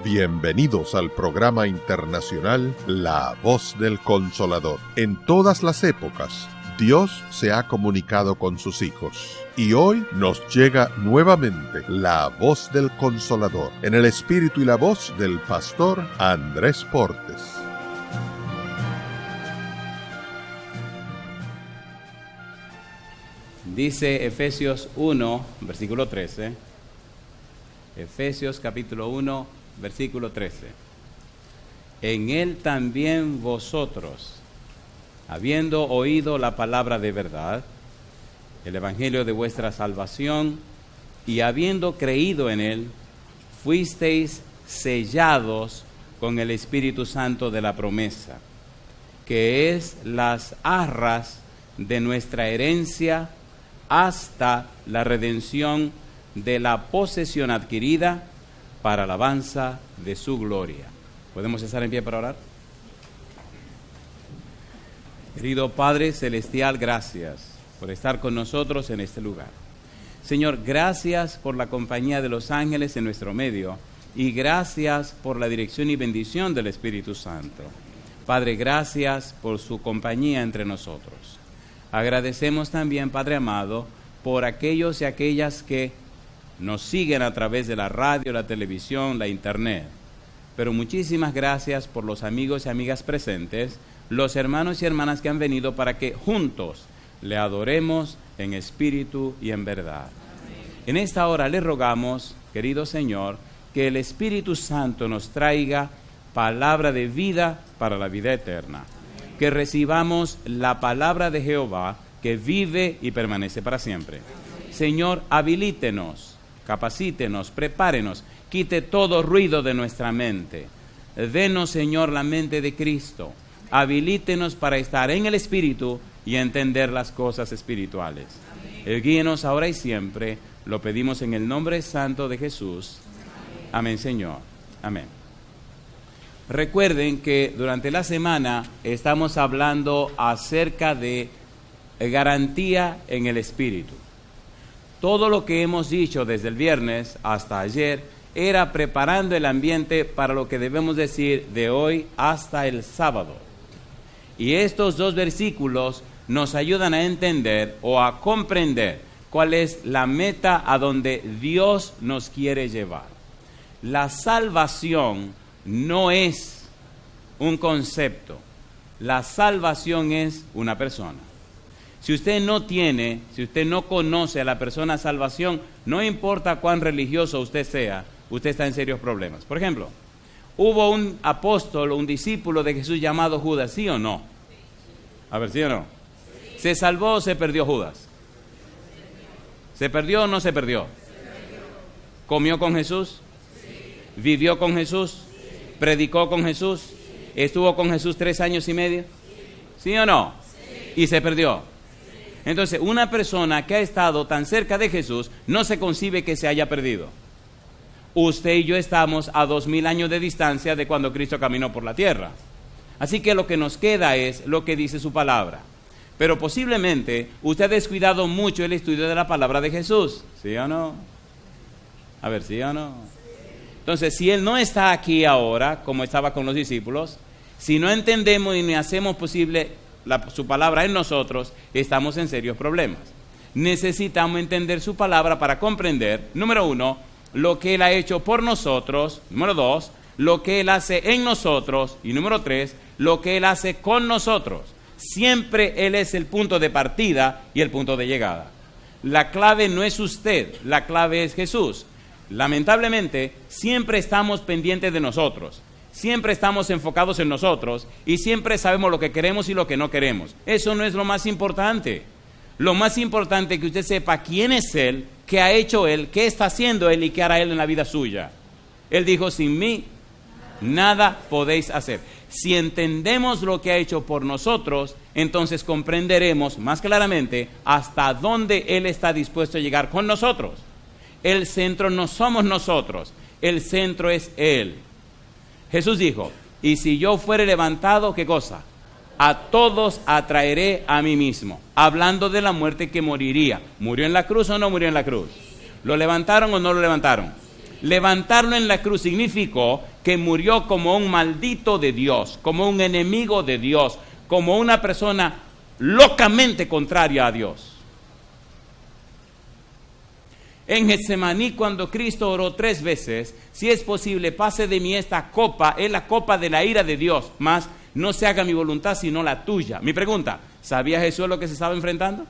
Bienvenidos al programa internacional La Voz del Consolador. En todas las épocas, Dios se ha comunicado con sus hijos. Y hoy nos llega nuevamente la Voz del Consolador, en el espíritu y la voz del pastor Andrés Portes. Dice Efesios 1, versículo 13. Efesios capítulo 1, versículo 13. En él también vosotros, habiendo oído la palabra de verdad, el evangelio de vuestra salvación, y habiendo creído en él, fuisteis sellados con el Espíritu Santo de la promesa, que es las arras de nuestra herencia hasta la redención de la posesión adquirida para alabanza de su gloria. ¿Podemos estar en pie para orar? Querido Padre Celestial, gracias por estar con nosotros en este lugar. Señor, gracias por la compañía de los ángeles en nuestro medio y gracias por la dirección y bendición del Espíritu Santo. Padre, gracias por su compañía entre nosotros. Agradecemos también, Padre amado, por aquellos y aquellas que nos siguen a través de la radio, la televisión, la internet. Pero muchísimas gracias por los amigos y amigas presentes, los hermanos y hermanas que han venido para que juntos le adoremos en espíritu y en verdad. En esta hora le rogamos, querido Señor, que el Espíritu Santo nos traiga palabra de vida para la vida eterna. Que recibamos la palabra de Jehová que vive y permanece para siempre. Señor, habilítenos, capacítenos, prepárenos, quite todo ruido de nuestra mente. Denos, Señor, la mente de Cristo. Habilítenos para estar en el Espíritu y entender las cosas espirituales. Guíenos ahora y siempre. Lo pedimos en el nombre santo de Jesús. Amén, Señor. Amén. Recuerden que durante la semana estamos hablando acerca de garantía en el Espíritu. Todo lo que hemos dicho desde el viernes hasta ayer era preparando el ambiente para lo que debemos decir de hoy hasta el sábado. Y estos dos versículos nos ayudan a entender o a comprender cuál es la meta a donde Dios nos quiere llevar. La salvación no es un concepto, la salvación es una persona. Si usted no conoce a la persona salvación, no importa cuán religioso usted sea, usted está en serios problemas. Por ejemplo, hubo un apóstol, un discípulo de Jesús llamado Judas, ¿sí o no? A ver, ¿sí o no? ¿Se salvó o se perdió Judas? ¿Se perdió o no se perdió? ¿Comió con Jesús? ¿Vivió con Jesús? ¿Predicó con Jesús? ¿Estuvo con Jesús 3 años y medio? ¿Sí o no? ¿Y se perdió? Entonces, una persona que ha estado tan cerca de Jesús no se concibe que se haya perdido. Usted y yo estamos a 2000 años de distancia de cuando Cristo caminó por la tierra. Así que lo que nos queda es lo que dice su palabra. Pero posiblemente usted ha descuidado mucho el estudio de la palabra de Jesús. ¿Sí o no? A ver, ¿sí o no? Entonces, si Él no está aquí ahora, como estaba con los discípulos, si no entendemos y ni hacemos posible su palabra en nosotros, estamos en serios problemas. Necesitamos entender su palabra para comprender, número 1, lo que Él ha hecho por nosotros, número 2, lo que Él hace en nosotros, y número 3, lo que Él hace con nosotros. Siempre Él es el punto de partida y el punto de llegada. La clave no es usted, la clave es Jesús. Lamentablemente, siempre estamos pendientes de nosotros. Siempre estamos enfocados en nosotros y siempre sabemos lo que queremos y lo que no queremos. Eso no es lo más importante. Lo más importante es que usted sepa quién es Él, qué ha hecho Él, qué está haciendo Él y qué hará Él en la vida suya. Él dijo, sin mí, nada podéis hacer. Si entendemos lo que ha hecho por nosotros, entonces comprenderemos más claramente hasta dónde Él está dispuesto a llegar con nosotros. El centro no somos nosotros, el centro es Él. Jesús dijo, y si yo fuere levantado, ¿qué cosa? A todos atraeré a mí mismo. Hablando de la muerte que moriría. ¿Murió en la cruz o no murió en la cruz? ¿Lo levantaron o no lo levantaron? Levantarlo en la cruz significó que murió como un maldito de Dios, como un enemigo de Dios, como una persona locamente contraria a Dios. En Getsemaní, cuando Cristo oró 3 veces, si es posible, pase de mí esta copa, es la copa de la ira de Dios, mas no se haga mi voluntad sino la tuya. Mi pregunta, ¿sabía Jesús lo que se estaba enfrentando?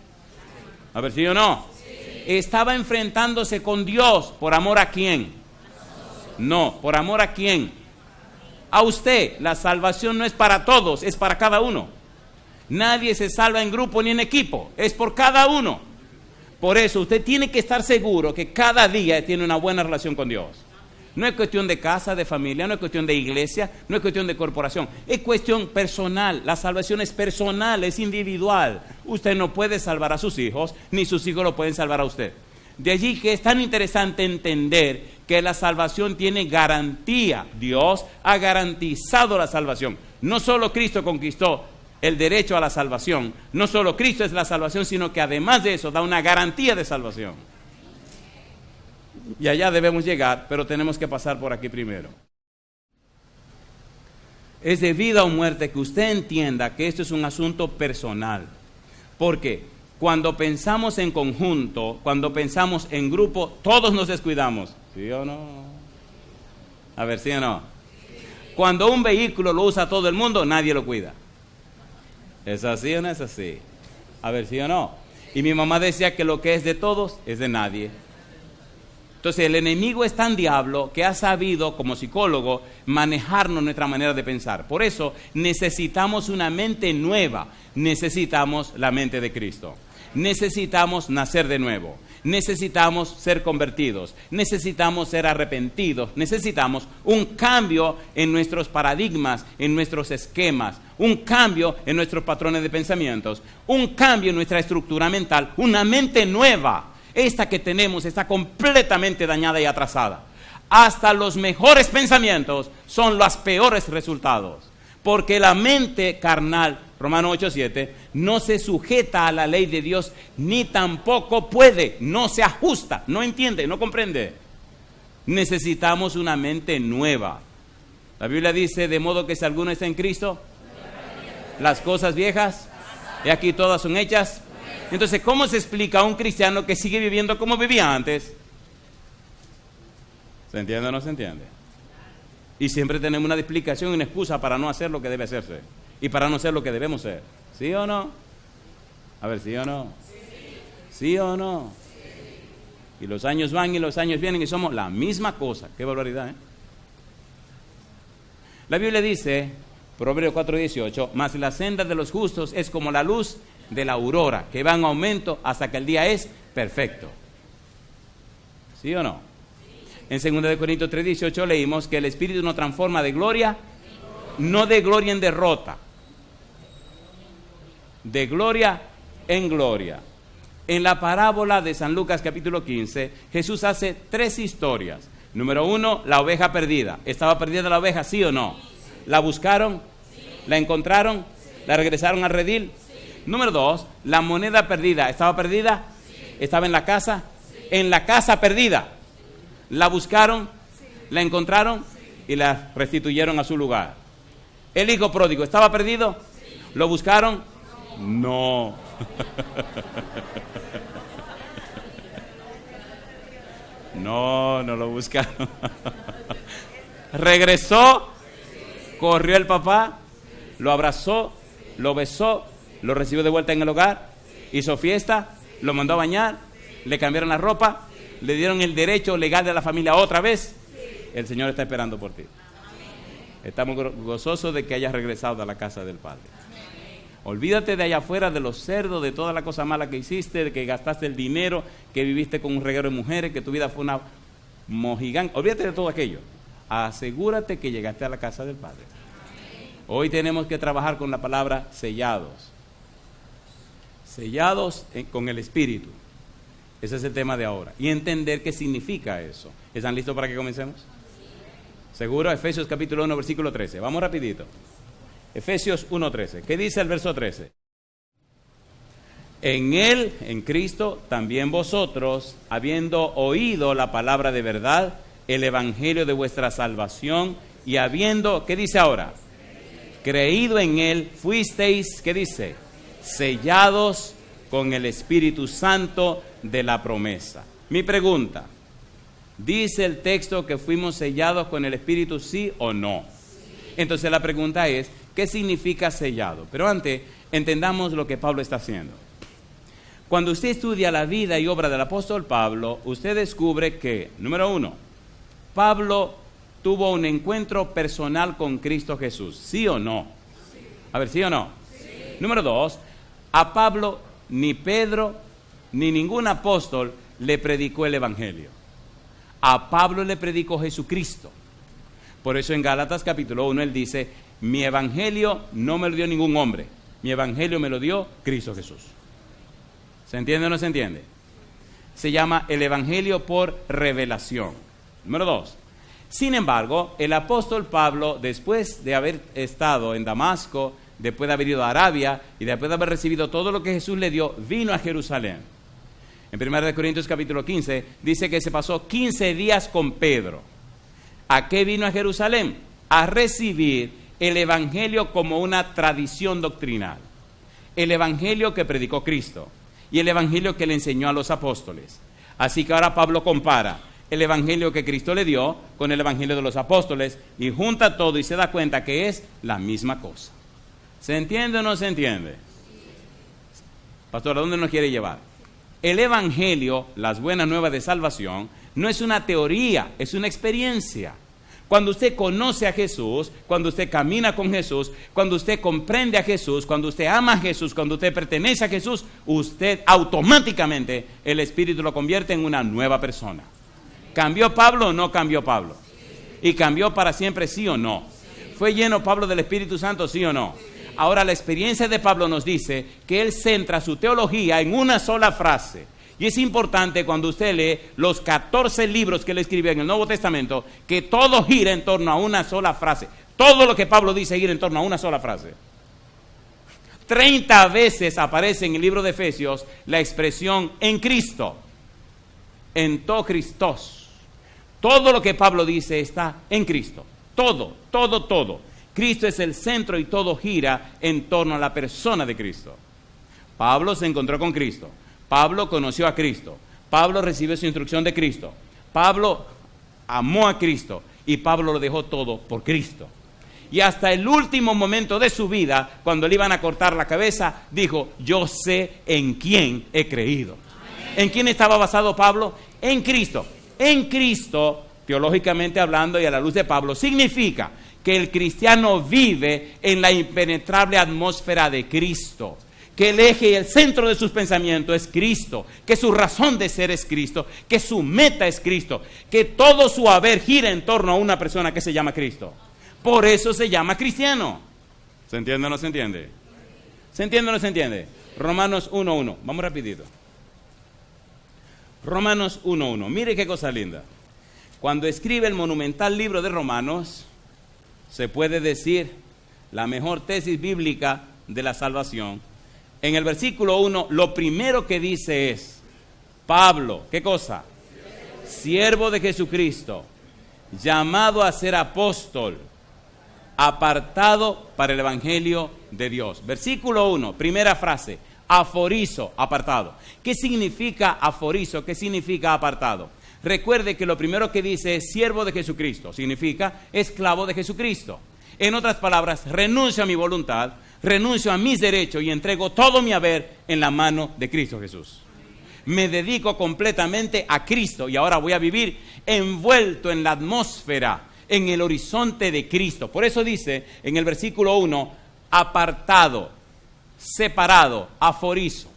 A ver, ¿sí o no? Sí. Estaba enfrentándose con Dios. ¿Por amor a quién? No, ¿por amor a quién? A usted. La salvación no es para todos, es para cada uno. Nadie se salva en grupo ni en equipo, es por cada uno. Por eso usted tiene que estar seguro que cada día tiene una buena relación con Dios. No es cuestión de casa, de familia, no es cuestión de iglesia, no es cuestión de corporación, es cuestión personal. La salvación es personal, es individual. Usted no puede salvar a sus hijos, ni sus hijos lo pueden salvar a usted. De allí que es tan interesante entender que la salvación tiene garantía. Dios ha garantizado la salvación. No solo Cristo conquistó el derecho a la salvación, no solo Cristo es la salvación, sino que además de eso da una garantía de salvación. Y allá debemos llegar, pero tenemos que pasar por aquí primero. Es de vida o muerte que usted entienda que esto es un asunto personal. Porque cuando pensamos en conjunto, cuando pensamos en grupo, todos nos descuidamos. ¿Sí o no? A ver, ¿sí o no? Cuando un vehículo lo usa todo el mundo, nadie lo cuida. ¿Es así o no es así? A ver, ¿sí o no? Y mi mamá decía que lo que es de todos es de nadie. Entonces el enemigo es tan diablo que ha sabido, como psicólogo, manejarnos nuestra manera de pensar. Por eso necesitamos una mente nueva, necesitamos la mente de Cristo. Necesitamos nacer de nuevo, necesitamos ser convertidos, necesitamos ser arrepentidos, necesitamos un cambio en nuestros paradigmas, en nuestros esquemas, un cambio en nuestros patrones de pensamientos, un cambio en nuestra estructura mental, una mente nueva. Esta que tenemos está completamente dañada y atrasada. Hasta los mejores pensamientos son los peores resultados. Porque la mente carnal, Romanos 8:7, no se sujeta a la ley de Dios, ni tampoco puede, no se ajusta, no entiende, no comprende. Necesitamos una mente nueva. La Biblia dice, de modo que si alguno está en Cristo, las cosas viejas, y aquí todas son hechas. Entonces, ¿cómo se explica a un cristiano que sigue viviendo como vivía antes? ¿Se entiende o no se entiende? Y siempre tenemos una explicación y una excusa para no hacer lo que debe hacerse. Y para no ser lo que debemos ser. ¿Sí o no? A ver, ¿sí o no? ¿Sí o no? Y los años van y los años vienen y somos la misma cosa. Qué barbaridad, ¿eh? La Biblia dice, Proverbios 4:18, mas la senda de los justos es como la luz de la aurora, que va en aumento hasta que el día es perfecto. ¿Sí o no? En 2 Corintios 3:18 leímos que el Espíritu nos transforma de gloria, no de gloria en derrota, de gloria en gloria. En la parábola de San Lucas capítulo 15, Jesús hace 3 historias. Número 1, la oveja perdida. ¿Estaba perdida la oveja, sí o no? ¿La buscaron? ¿La encontraron? ¿La regresaron al redil? Número 2, la moneda perdida. ¿Estaba perdida? ¿Estaba en la casa? En la casa perdida. ¿La buscaron? ¿La encontraron? Y la restituyeron a su lugar. ¿El hijo pródigo estaba perdido? ¿Lo buscaron? No. No lo buscaron. Regresó, corrió el papá, lo abrazó, lo besó, lo recibió de vuelta en el hogar, hizo fiesta, lo mandó a bañar, le cambiaron la ropa, le dieron el derecho legal de la familia otra vez. El Señor está esperando por ti. Estamos gozosos de que hayas regresado a la casa del Padre. Olvídate de allá afuera, de los cerdos, de toda la cosa mala que hiciste, de que gastaste el dinero, que viviste con un reguero de mujeres, que tu vida fue una mojigán. Olvídate de todo aquello. Asegúrate que llegaste a la casa del Padre. Hoy tenemos que trabajar con la palabra sellados. Sellados con el Espíritu. Ese es el tema de ahora. Y entender qué significa eso. ¿Están listos para que comencemos? ¿Seguro? Efesios capítulo 1, versículo 13. Vamos rapidito. Efesios 1:13. ¿Qué dice el verso 13? En Él, en Cristo, también vosotros, habiendo oído la palabra de verdad, el evangelio de vuestra salvación, Y habiendo, ¿qué dice ahora? Creído en Él, fuisteis, ¿qué dice? Sellados con el Espíritu Santo de la promesa. Mi pregunta, ¿dice el texto que fuimos sellados con el Espíritu, sí o no? Entonces la pregunta es, ¿qué significa sellado? Pero antes, entendamos lo que Pablo está haciendo. Cuando usted estudia la vida y obra del apóstol Pablo, usted descubre que, número 1, Pablo tuvo un encuentro personal con Cristo Jesús, ¿sí o no? A ver, ¿sí o no? Sí. Número 2, a Pablo ni Pedro ni ningún apóstol le predicó el Evangelio. A Pablo le predicó Jesucristo. Por eso en Gálatas capítulo 1 él dice, mi Evangelio no me lo dio ningún hombre, mi Evangelio me lo dio Cristo Jesús. ¿Se entiende o no se entiende? Se llama el Evangelio por revelación. Número 2. Sin embargo, el apóstol Pablo, después de haber estado en Damasco, después de haber ido a Arabia y después de haber recibido todo lo que Jesús le dio, vino a Jerusalén. En 1 Corintios capítulo 15 dice que se pasó 15 días con Pedro. ¿A qué vino a Jerusalén? A recibir el Evangelio como una tradición doctrinal. El Evangelio que predicó Cristo y el Evangelio que le enseñó a los apóstoles. Así que ahora Pablo compara el Evangelio que Cristo le dio con el Evangelio de los apóstoles y junta todo y se da cuenta que es la misma cosa. ¿Se entiende o no se entiende? Pastor, ¿a dónde nos quiere llevar? El Evangelio, las buenas nuevas de salvación, no es una teoría, es una experiencia. Cuando usted conoce a Jesús, cuando usted camina con Jesús, cuando usted comprende a Jesús, cuando usted ama a Jesús, cuando usted pertenece a Jesús, usted automáticamente, el Espíritu lo convierte en una nueva persona. ¿Cambió Pablo o no cambió Pablo? ¿Y cambió para siempre, sí o no? ¿Fue lleno Pablo del Espíritu Santo, sí o no? Ahora la experiencia de Pablo nos dice que él centra su teología en una sola frase. Y es importante cuando usted lee los 14 libros que él escribió en el Nuevo Testamento, que todo gira en torno a una sola frase. Todo lo que Pablo dice gira en torno a una sola frase. 30 veces aparece en el libro de Efesios la expresión en Cristo, en to Christos. Todo lo que Pablo dice está en Cristo. Todo, todo, todo. Cristo es el centro y todo gira en torno a la persona de Cristo. Pablo se encontró con Cristo. Pablo conoció a Cristo. Pablo recibió su instrucción de Cristo. Pablo amó a Cristo y Pablo lo dejó todo por Cristo. Y hasta el último momento de su vida, cuando le iban a cortar la cabeza, dijo, yo sé en quién he creído. ¿En quién estaba basado Pablo? En Cristo. En Cristo, teológicamente hablando y a la luz de Pablo, significa que el cristiano vive en la impenetrable atmósfera de Cristo, que el eje y el centro de sus pensamientos es Cristo, que su razón de ser es Cristo, que su meta es Cristo, que todo su haber gira en torno a una persona que se llama Cristo. Por eso se llama cristiano. ¿Se entiende o no se entiende? ¿Se entiende o no se entiende? Romanos 1:1. Vamos rapidito. Romanos 1:1. Mire qué cosa linda. Cuando escribe el monumental libro de Romanos, se puede decir la mejor tesis bíblica de la salvación. En el versículo 1, lo primero que dice es, Pablo, ¿qué cosa? Siervo de Jesucristo, llamado a ser apóstol, apartado para el Evangelio de Dios. Versículo 1, primera frase, aforizo, apartado. ¿Qué significa aforizo? ¿Qué significa apartado? Recuerde que lo primero que dice es siervo de Jesucristo, significa esclavo de Jesucristo. En otras palabras, renuncio a mi voluntad, renuncio a mis derechos y entrego todo mi haber en la mano de Cristo Jesús. Me dedico completamente a Cristo y ahora voy a vivir envuelto en la atmósfera, en el horizonte de Cristo. Por eso dice en el versículo 1, apartado, separado, aforizo.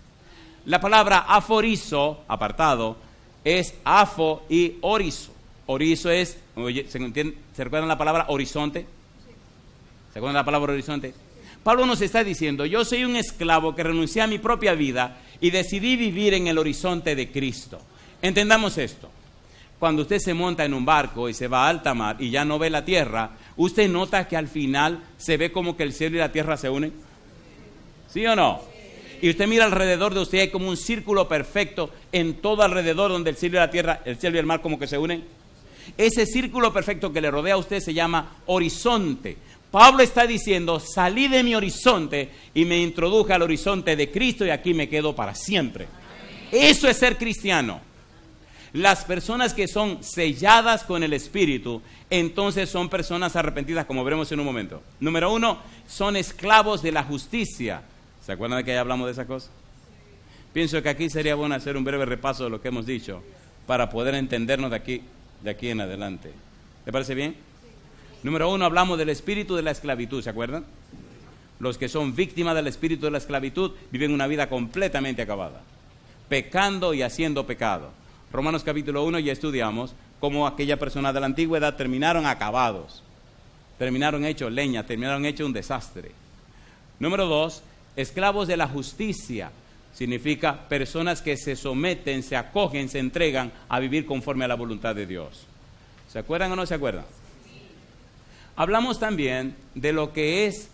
La palabra aforizo, apartado, es afo y orizo. Orizo es, ¿se recuerdan la palabra horizonte? ¿Se acuerdan la palabra horizonte? Pablo nos está diciendo, yo soy un esclavo que renuncié a mi propia vida y decidí vivir en el horizonte de Cristo. Entendamos esto. Cuando usted se monta en un barco y se va a alta mar y ya no ve la tierra, ¿usted nota que al final se ve como que el cielo y la tierra se unen? ¿Sí o no? Y usted mira alrededor de usted, hay como un círculo perfecto en todo alrededor donde el cielo y la tierra, el cielo y el mar como que se unen. Ese círculo perfecto que le rodea a usted se llama horizonte. Pablo está diciendo, salí de mi horizonte y me introduje al horizonte de Cristo y aquí me quedo para siempre. Eso es ser cristiano. Las personas que son selladas con el Espíritu, entonces son personas arrepentidas, como veremos en un momento. Número 1, son esclavos de la justicia. ¿Se acuerdan de que ya hablamos de esa cosa? Pienso que aquí sería bueno hacer un breve repaso de lo que hemos dicho para poder entendernos de aquí en adelante. ¿Le parece bien? Número 1, hablamos del espíritu de la esclavitud, ¿se acuerdan? Los que son víctimas del espíritu de la esclavitud viven una vida completamente acabada, pecando y haciendo pecado. Romanos capítulo 1 ya estudiamos cómo aquella persona de la antigüedad terminaron acabados, terminaron hechos leña, terminaron hechos un desastre. Número 2, esclavos de la justicia, significa personas que se someten, se acogen, se entregan a vivir conforme a la voluntad de Dios. ¿Se acuerdan o no se acuerdan? Hablamos también de lo que es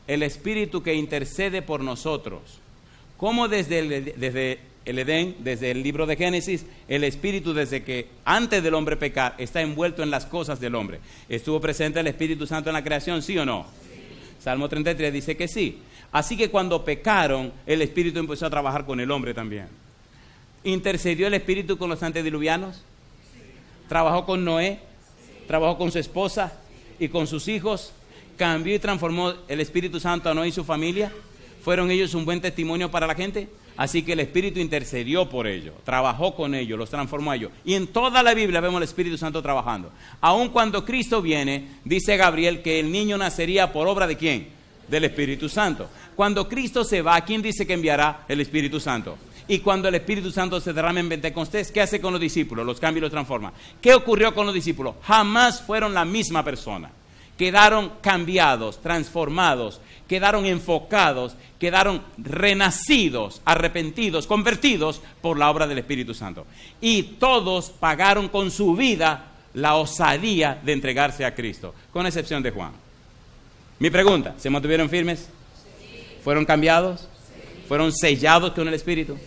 el espíritu que intercede por nosotros. Cómo desde el Edén, desde el libro de Génesis, el espíritu desde que antes del hombre pecar está envuelto en las cosas del hombre. ¿Estuvo presente el Espíritu Santo en la creación, sí o no? Sí. Salmo 33 dice que sí. Así que cuando pecaron, el espíritu empezó a trabajar con el hombre también. ¿Intercedió el espíritu con los antediluvianos? Sí. ¿Trabajó con Noé? Sí. ¿Trabajó con su esposa y con sus hijos? ¿Cambió y transformó el Espíritu Santo a Noé y su familia? ¿Fueron ellos un buen testimonio para la gente? Así que el Espíritu intercedió por ellos, trabajó con ellos, los transformó a ellos. Y en toda la Biblia vemos el Espíritu Santo trabajando. Aun cuando Cristo viene, dice Gabriel que el niño nacería por obra ¿de quién? Del Espíritu Santo. Cuando Cristo se va, ¿quién dice que enviará el Espíritu Santo? Y cuando el Espíritu Santo se derrama en Pentecostés, ¿qué hace con los discípulos? Los cambia y los transforma. ¿Qué ocurrió con los discípulos? Jamás fueron la misma persona. Quedaron cambiados, transformados, quedaron enfocados, quedaron renacidos, arrepentidos, convertidos por la obra del Espíritu Santo. Y todos pagaron con su vida la osadía de entregarse a Cristo, con excepción de Juan. Mi pregunta, ¿se mantuvieron firmes? ¿Fueron cambiados? ¿Fueron sellados con el Espíritu?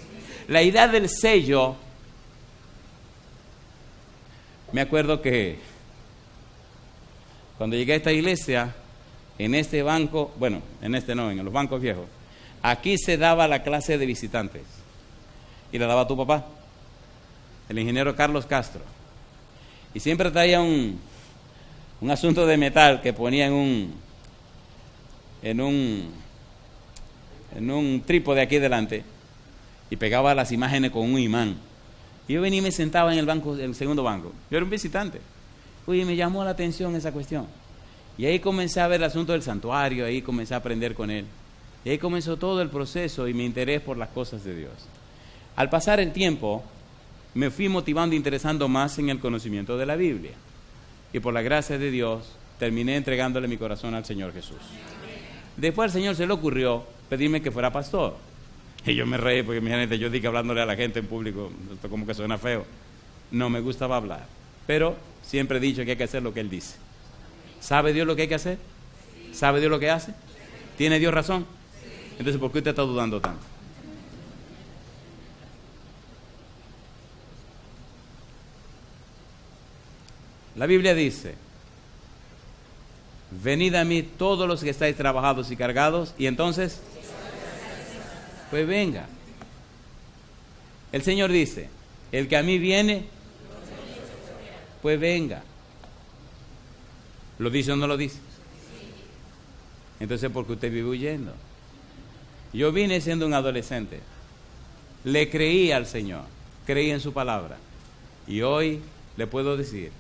La idea del sello, me acuerdo que cuando llegué a esta iglesia, en este banco, bueno, en este no, en los bancos viejos, aquí se daba la clase de visitantes. Y la daba tu papá, el ingeniero Carlos Castro. Y siempre traía un asunto de metal que ponía en un trípode aquí delante y pegaba las imágenes con un imán. Y yo venía y me sentaba en el segundo banco. Yo era un visitante. Oye, me llamó la atención esa cuestión. Y ahí comencé a ver el asunto del santuario, ahí comencé a aprender con él. Y ahí comenzó todo el proceso y mi interés por las cosas de Dios. Al pasar el tiempo, me fui motivando e interesando más en el conocimiento de la Biblia. Y por la gracia de Dios, terminé entregándole mi corazón al Señor Jesús. Después al Señor se le ocurrió pedirme que fuera pastor. Y yo me reí porque, imagínate, yo dije hablándole a la gente en público, esto como que suena feo. No me gustaba hablar. Pero siempre he dicho que hay que hacer lo que Él dice. ¿Sabe Dios lo que hay que hacer? ¿Sabe Dios lo que hace? ¿Tiene Dios razón? Entonces, ¿por qué usted está dudando tanto? La Biblia dice: venid a mí todos los que estáis trabajados y cargados, y entonces, pues venga. El Señor dice: el que a mí viene, pues venga. ¿Lo dice o no lo dice? Entonces, ¿por qué usted vive huyendo? Yo vine siendo un adolescente. Le creí al Señor, creí en su palabra. Y hoy le puedo decir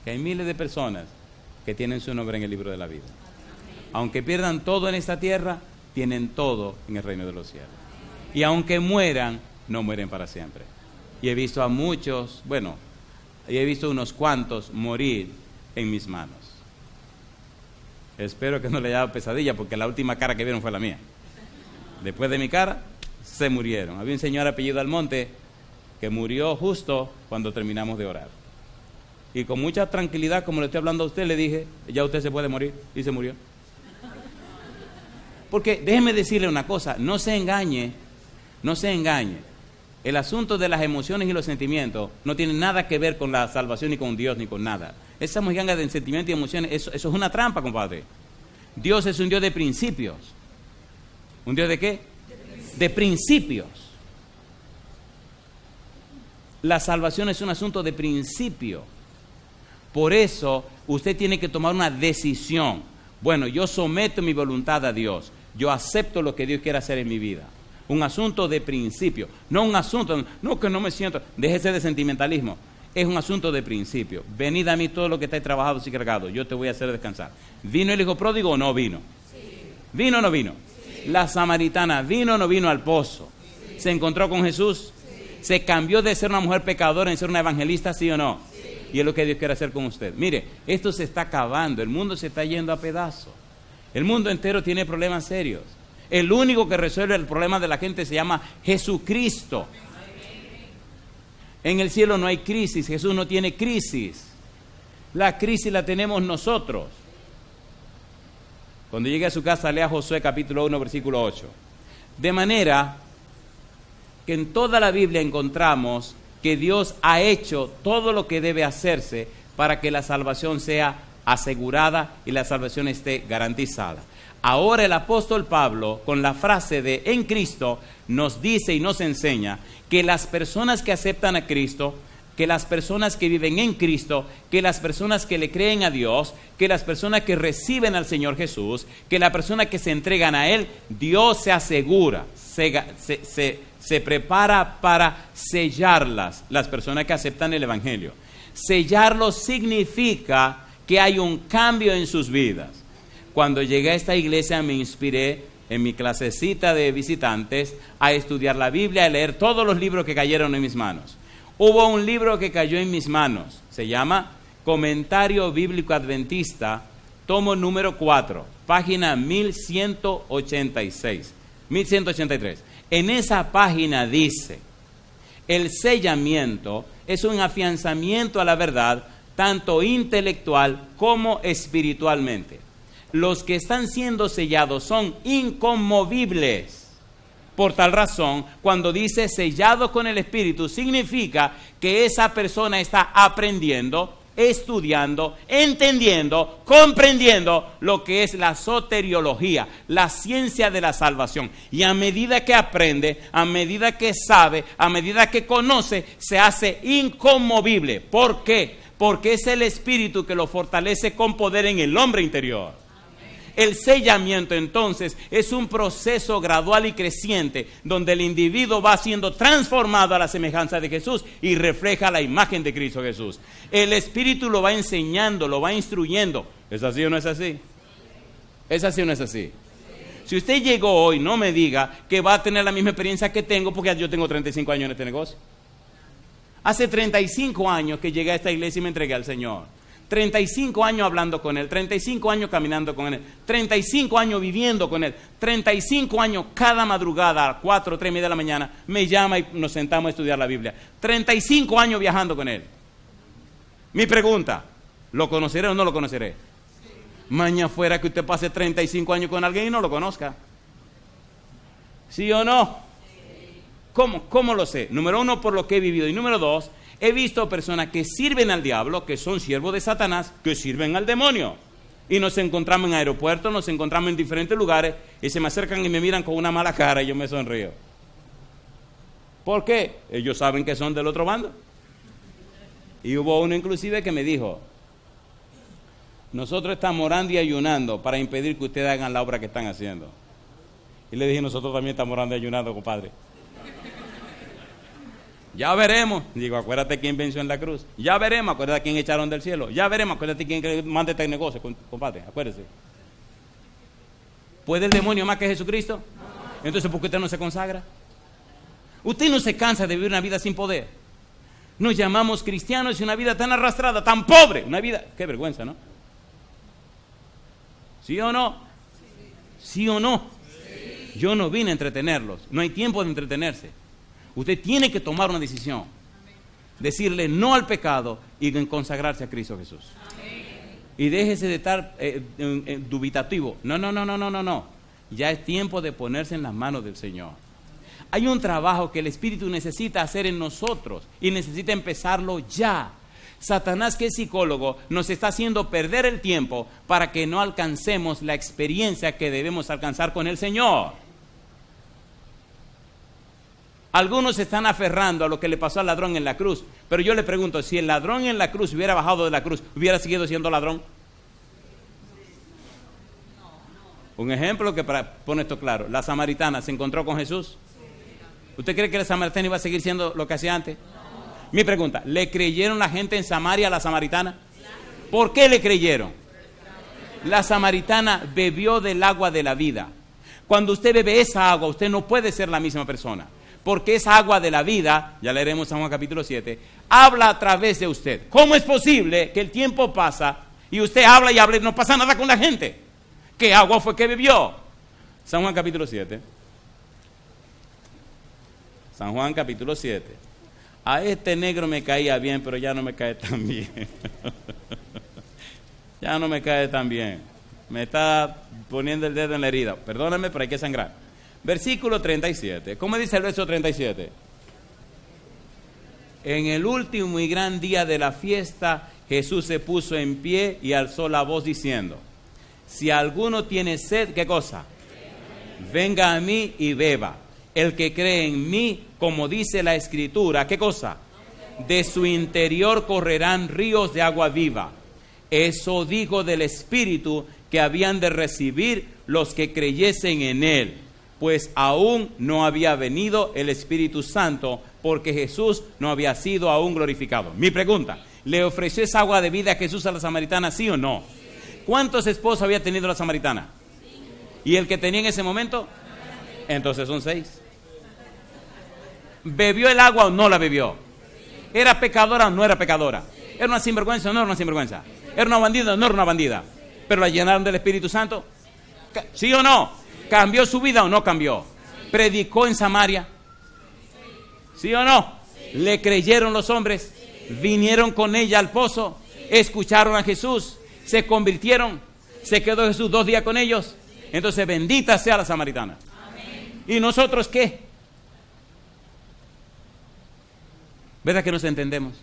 que hay miles de personas que tienen su nombre en el libro de la vida. Aunque pierdan todo en esta tierra, tienen todo en el reino de los cielos. Y aunque mueran, no mueren para siempre. Y he visto a muchos, he visto unos cuantos morir en mis manos. Espero que no le haya dado pesadilla, porque la última cara que vieron fue la mía. Después de mi cara, se murieron. Había un señor apellido Almonte que murió justo cuando terminamos de orar. Y con mucha tranquilidad, como le estoy hablando a usted, le dije: ya usted se puede morir. Y se murió. Porque déjeme decirle una cosa, no se engañe. El asunto de las emociones y los sentimientos no tiene nada que ver con la salvación, ni con Dios, ni con nada. Esa mojiganga de sentimientos y emociones, eso es una trampa, compadre. Dios es un Dios de principios. ¿Un Dios de qué? De principios. La salvación es un asunto de principio. Por eso, usted tiene que tomar una decisión. Bueno, yo someto mi voluntad a Dios. Yo acepto lo que Dios quiere hacer en mi vida. Un asunto de principio. No un asunto, no que no me siento, déjese de sentimentalismo. Es un asunto de principio. Venid a mí todo lo que estáis trabajados y cargados, yo te voy a hacer descansar. ¿Vino el hijo pródigo o no vino? Sí. ¿Vino o no vino? Sí. La samaritana, ¿vino o no vino al pozo? Sí. ¿Se encontró con Jesús? Sí. ¿Se cambió de ser una mujer pecadora en ser una evangelista, sí o no? Sí. Y es lo que Dios quiere hacer con usted. Mire, esto se está acabando, el mundo se está yendo a pedazos. El mundo entero tiene problemas serios. El único que resuelve el problema de la gente se llama Jesucristo. En el cielo no hay crisis, Jesús no tiene crisis. La crisis la tenemos nosotros. Cuando llegue a su casa, lea Josué capítulo 1, versículo 8. De manera que en toda la Biblia encontramos que Dios ha hecho todo lo que debe hacerse para que la salvación sea asegurada y la salvación esté garantizada. Ahora el apóstol Pablo, con la frase de en Cristo, nos dice y nos enseña que las personas que aceptan a Cristo, que las personas que viven en Cristo, que las personas que le creen a Dios, que las personas que reciben al Señor Jesús, que las personas que se entregan a Él, Dios se asegura, se prepara para sellarlas, las personas que aceptan el Evangelio. Sellarlos significa que hay un cambio en sus vidas. Cuando llegué a esta iglesia me inspiré en mi clasecita de visitantes a estudiar la Biblia, a leer todos los libros que cayeron en mis manos. Hubo un libro que cayó en mis manos, se llama Comentario Bíblico Adventista, tomo número 4, página 1183. En esa página dice, el sellamiento es un afianzamiento a la verdad, tanto intelectual como espiritualmente. Los que están siendo sellados son inconmovibles. Por tal razón, cuando dice sellado con el Espíritu, significa que esa persona está aprendiendo, estudiando, entendiendo, comprendiendo lo que es la soteriología, la ciencia de la salvación. Y a medida que aprende, a medida que sabe, a medida que conoce, se hace inconmovible. ¿Por qué? Porque es el Espíritu que lo fortalece con poder en el hombre interior. El sellamiento entonces es un proceso gradual y creciente donde el individuo va siendo transformado a la semejanza de Jesús y refleja la imagen de Cristo Jesús. El Espíritu lo va enseñando, lo va instruyendo. ¿Es así o no es así? ¿Es así o no es así? Si usted llegó hoy, no me diga que va a tener la misma experiencia que tengo porque yo tengo 35 años en este negocio. Hace 35 años que llegué a esta iglesia y me entregué al Señor. 35 años hablando con Él, 35 años caminando con Él, 35 años viviendo con Él, 35 años cada madrugada a 4, 3 y media de la mañana, me llama y nos sentamos a estudiar la Biblia. 35 años viajando con Él. Mi pregunta, ¿lo conoceré o no lo conoceré? Mañana fuera que usted pase 35 años con alguien y no lo conozca. ¿Sí o no? ¿Cómo lo sé? Número 1, por lo que he vivido. Y número 2, he visto personas que sirven al diablo, que son siervos de Satanás, que sirven al demonio. Y nos encontramos en aeropuertos, nos encontramos en diferentes lugares, y se me acercan y me miran con una mala cara y yo me sonrío. ¿Por qué? Ellos saben que son del otro bando. Y hubo uno inclusive que me dijo, nosotros estamos orando y ayunando para impedir que ustedes hagan la obra que están haciendo. Y le dije, nosotros también estamos orando y ayunando, compadre. Ya veremos. Digo, acuérdate quién venció en la cruz. Ya veremos, acuérdate quién echaron del cielo. Ya veremos, acuérdate quién manda este negocio, compadre, acuérdese. ¿Puede el demonio más que Jesucristo? Entonces, ¿por qué usted no se consagra? Usted no se cansa de vivir una vida sin poder. Nos llamamos cristianos y una vida tan arrastrada, tan pobre. Una vida, qué vergüenza, ¿no? ¿Sí o no? ¿Sí o no? Sí. Yo no vine a entretenerlos. No hay tiempo de entretenerse. Usted tiene que tomar una decisión. Decirle no al pecado y consagrarse a Cristo Jesús. Amén. Y déjese de estar dubitativo. No. Ya es tiempo de ponerse en las manos del Señor. Hay un trabajo que el Espíritu necesita hacer en nosotros y necesita empezarlo ya. Satanás, que es psicólogo, nos está haciendo perder el tiempo para que no alcancemos la experiencia que debemos alcanzar con el Señor. Algunos se están aferrando a lo que le pasó al ladrón en la cruz, pero yo le pregunto, si el ladrón en la cruz hubiera bajado de la cruz, ¿hubiera seguido siendo ladrón? Un ejemplo que pone esto claro: la samaritana se encontró con Jesús. ¿Usted cree que la samaritana iba a seguir siendo lo que hacía antes? Mi pregunta, ¿le creyeron la gente en Samaria a la samaritana? ¿Por qué le creyeron? La samaritana bebió del agua de la vida. Cuando usted bebe esa agua, usted no puede ser la misma persona, porque esa agua de la vida, ya leeremos San Juan capítulo 7, habla a través de usted. ¿Cómo es posible que el tiempo pasa y usted habla y habla y no pasa nada con la gente? ¿Qué agua fue que bebió? San Juan capítulo 7. San Juan capítulo 7. A este negro me caía bien, pero ya no me cae tan bien. Ya no me cae tan bien. Me está poniendo el dedo en la herida. Perdóname, pero hay que sangrar. Versículo 37. ¿Cómo dice el verso 37? En el último y gran día de la fiesta, Jesús se puso en pie y alzó la voz diciendo: si alguno tiene sed, ¿qué cosa? Venga a mí y beba. El que cree en mí, como dice la Escritura, ¿qué cosa? De su interior correrán ríos de agua viva. Eso dijo del Espíritu que habían de recibir los que creyesen en Él, pues aún no había venido el Espíritu Santo, porque Jesús no había sido aún glorificado. Mi pregunta, ¿le ofreció esa agua de vida a Jesús a la samaritana, sí o no? ¿Cuántos esposos había tenido la samaritana? ¿Y el que tenía en ese momento? Entonces son 6. ¿Bebió el agua o no la bebió? ¿Era pecadora o no era pecadora? ¿Era una sinvergüenza o no era una sinvergüenza? ¿Era una bandida o no era una bandida? ¿Pero la llenaron del Espíritu Santo? ¿Sí o no? ¿Cambió su vida o no cambió? ¿Predicó en Samaria? ¿Sí o no? ¿Le creyeron los hombres? ¿Vinieron con ella al pozo? ¿Escucharon a Jesús? ¿Se convirtieron? ¿Se quedó Jesús 2 días con ellos? Entonces bendita sea la samaritana. Amén. ¿Y nosotros qué? ¿Verdad que nos entendemos?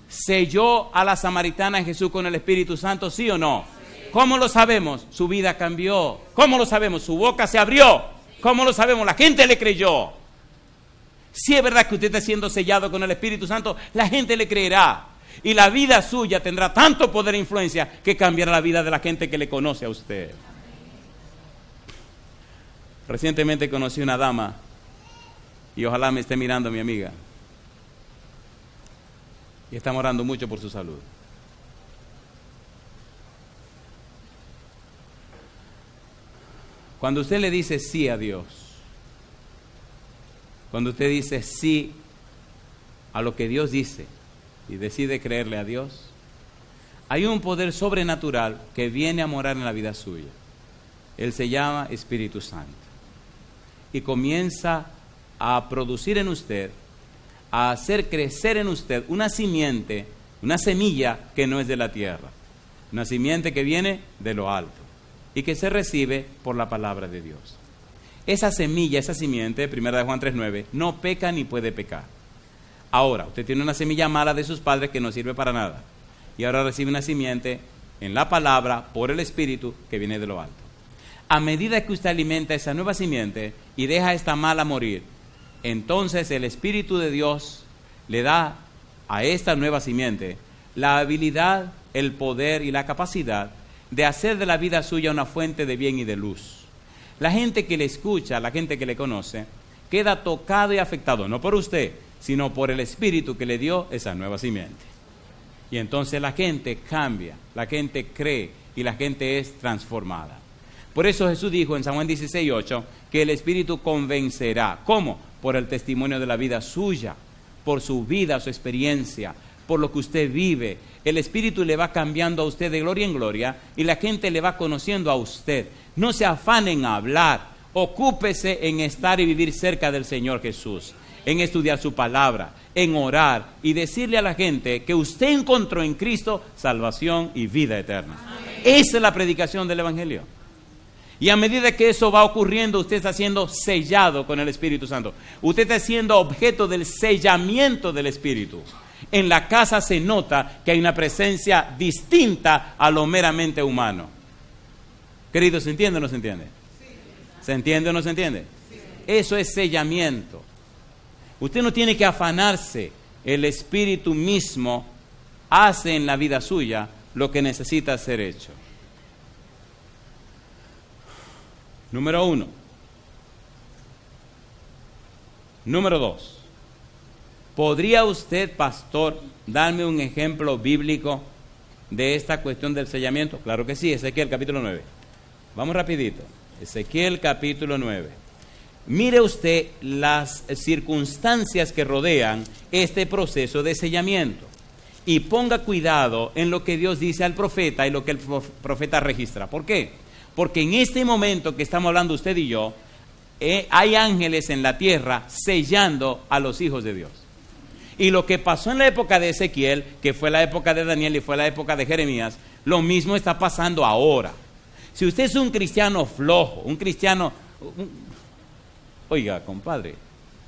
¿Selló a la samaritana Jesús con el Espíritu Santo, sí o no? Sí. ¿Cómo lo sabemos? Su vida cambió. ¿Cómo lo sabemos? Su boca se abrió. ¿Cómo lo sabemos? La gente le creyó. Si es verdad que usted está siendo sellado con el Espíritu Santo, la gente le creerá. Y la vida suya tendrá tanto poder e influencia que cambiará la vida de la gente que le conoce a usted. Recientemente conocí una dama, y ojalá me esté mirando mi amiga, y estamos orando mucho por su salud. Cuando usted le dice sí a Dios, cuando usted dice sí a lo que Dios dice y decide creerle a Dios, hay un poder sobrenatural que viene a morar en la vida suya. Él se llama Espíritu Santo y comienza a producir en usted, a hacer crecer en usted una simiente, una semilla que no es de la tierra, una simiente que viene de lo alto y que se recibe por la palabra de Dios. Esa semilla, esa simiente, 1 Juan 3:9, no peca ni puede pecar. Ahora, usted tiene una semilla mala de sus padres que no sirve para nada y ahora recibe una simiente en la palabra por el Espíritu que viene de lo alto. A medida que usted alimenta esa nueva simiente y deja esta mala morir, entonces el Espíritu de Dios le da a esta nueva simiente la habilidad, el poder y la capacidad de hacer de la vida suya una fuente de bien y de luz. La gente que le escucha, la gente que le conoce, queda tocado y afectado, no por usted, sino por el Espíritu que le dio esa nueva simiente. Y entonces la gente cambia, la gente cree y la gente es transformada. Por eso Jesús dijo en San Juan 16:8 que el Espíritu convencerá. ¿Cómo? Por el testimonio de la vida suya, por su vida, su experiencia, por lo que usted vive. El Espíritu le va cambiando a usted de gloria en gloria y la gente le va conociendo a usted. No se afane en hablar, ocúpese en estar y vivir cerca del Señor Jesús, en estudiar su palabra, en orar y decirle a la gente que usted encontró en Cristo salvación y vida eterna. Amén. Esa es la predicación del Evangelio. Y a medida que eso va ocurriendo, usted está siendo sellado con el Espíritu Santo. Usted está siendo objeto del sellamiento del Espíritu. En la casa se nota que hay una presencia distinta a lo meramente humano. Queridos, ¿se entiende o no se entiende? ¿Se entiende o no se entiende? Eso es sellamiento. Usted no tiene que afanarse. El Espíritu mismo hace en la vida suya lo que necesita ser hecho. Número 1. Número 2. ¿Podría usted, pastor, darme un ejemplo bíblico de esta cuestión del sellamiento? Claro que sí, Ezequiel capítulo 9. Vamos rapidito. Ezequiel capítulo 9. Mire usted las circunstancias que rodean este proceso de sellamiento y ponga cuidado en lo que Dios dice al profeta y lo que el profeta registra. ¿Por qué? Porque en este momento que estamos hablando usted y yo, hay ángeles en la tierra sellando a los hijos de Dios. Y lo que pasó en la época de Ezequiel, que fue la época de Daniel y fue la época de Jeremías, lo mismo está pasando ahora. Si usted es un cristiano flojo, un cristiano... Oiga, compadre,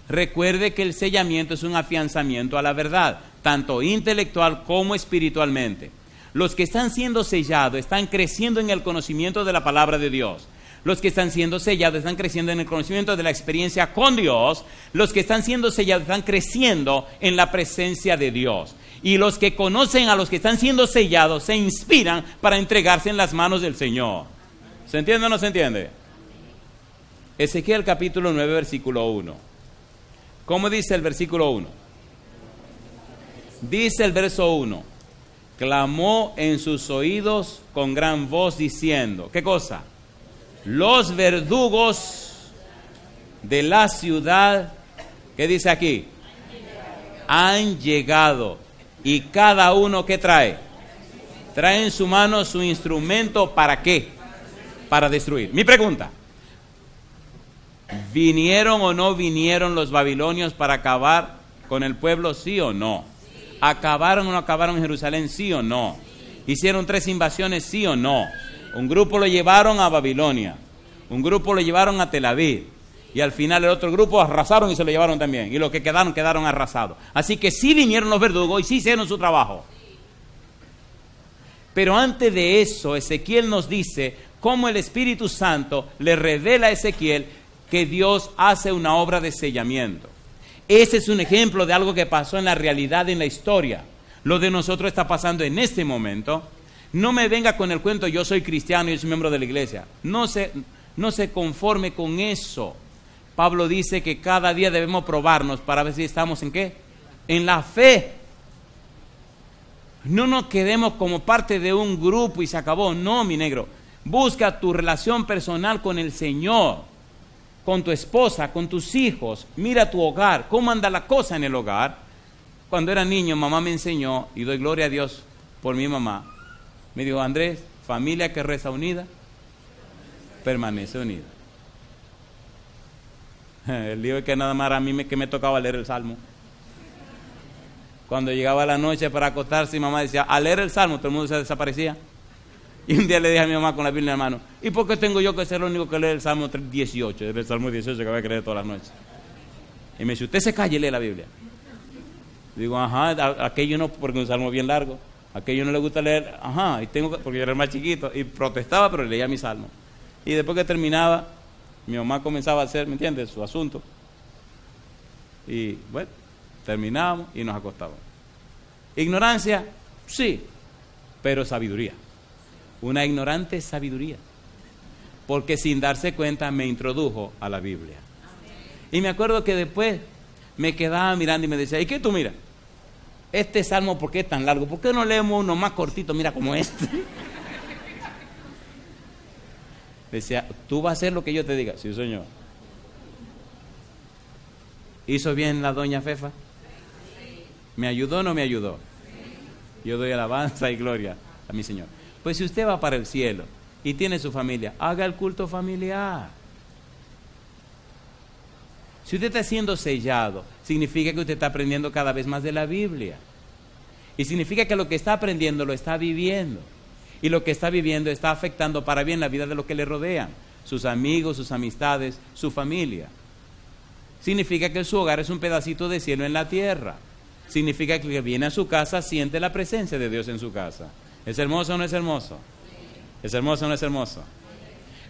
recuerde que el sellamiento es un afianzamiento a la verdad, tanto intelectual como espiritualmente. Los que están siendo sellados están creciendo en el conocimiento de la palabra de Dios. Los que están siendo sellados están creciendo en el conocimiento de la experiencia con Dios. Los que están siendo sellados están creciendo en la presencia de Dios. Y los que conocen a los que están siendo sellados se inspiran para entregarse en las manos del Señor. ¿Se entiende o no se entiende? Ezequiel capítulo 9, versículo 1. ¿Cómo dice el versículo 1? Dice el verso 1. Clamó en sus oídos con gran voz diciendo, ¿qué cosa? Los verdugos de la ciudad, ¿qué dice aquí? Han llegado. Y cada uno, ¿qué trae? Trae en su mano su instrumento, ¿para qué? Para destruir. Mi pregunta, ¿vinieron o no vinieron los babilonios para acabar con el pueblo, sí o no? ¿Acabaron o no acabaron en Jerusalén, sí o no? ¿Hicieron 3 invasiones, sí o no? Un grupo lo llevaron a Babilonia, un grupo lo llevaron a Tel Aviv, y al final el otro grupo arrasaron y se lo llevaron también, y los que quedaron arrasados. Así que sí vinieron los verdugos y sí hicieron su trabajo. Pero antes de eso, Ezequiel nos dice cómo el Espíritu Santo le revela a Ezequiel que Dios hace una obra de sellamiento. Ese es un ejemplo de algo que pasó en la realidad, en la historia. Lo de nosotros está pasando en este momento. No me venga con el cuento, yo soy cristiano y yo soy miembro de la iglesia. No se conforme con eso. Pablo dice que cada día debemos probarnos para ver si estamos en ¿qué? En la fe. No nos quedemos como parte de un grupo y se acabó. No, mi negro. Busca tu relación personal con el Señor, con tu esposa, con tus hijos. Mira tu hogar, cómo anda la cosa en el hogar. Cuando era niño, mamá me enseñó, y doy gloria a Dios por mi mamá. Me dijo, Andrés, familia que reza unida, permanece unida. El lío es que nada más a mí que me tocaba leer el Salmo. Cuando llegaba la noche para acostarse, mi mamá decía, a leer el Salmo, todo el mundo se desaparecía. Y un día le dije a mi mamá con la Biblia en la mano, ¿y por qué tengo yo que ser el único que lee el Salmo 18? El Salmo 18 que había que leer todas las noches. Y me dice, usted se calle y lee la Biblia. Digo, ajá, aquello no, porque es un salmo bien largo. Aquello no le gusta leer, ajá, y tengo, porque yo era el más chiquito, y protestaba, pero leía mi salmo. Y después que terminaba, mi mamá comenzaba a hacer, ¿me entiendes?, su asunto. Y bueno, terminábamos y nos acostábamos. Ignorancia, sí, pero sabiduría. Una ignorante sabiduría. Porque sin darse cuenta me introdujo a la Biblia. Y me acuerdo que después me quedaba mirando y me decía, ¿y qué tú miras? Este salmo, ¿por qué es tan largo? ¿Por qué no leemos uno más cortito, mira como este? Decía, ¿tú vas a hacer lo que yo te diga? Sí, señor. ¿Hizo bien la doña Fefa? ¿Me ayudó o no me ayudó? Yo doy alabanza y gloria a mi Señor. Pues si usted va para el cielo y tiene su familia, haga el culto familiar. Si usted está siendo sellado, significa que usted está aprendiendo cada vez más de la Biblia. Y significa que lo que está aprendiendo lo está viviendo. Y lo que está viviendo está afectando para bien la vida de los que le rodean. sus amigos, sus amistades, su familia. Significa que su hogar es un pedacito de cielo en la tierra. Significa que el que viene a su casa siente la presencia de Dios en su casa. ¿Es hermoso o no es hermoso? ¿Es hermoso o no es hermoso?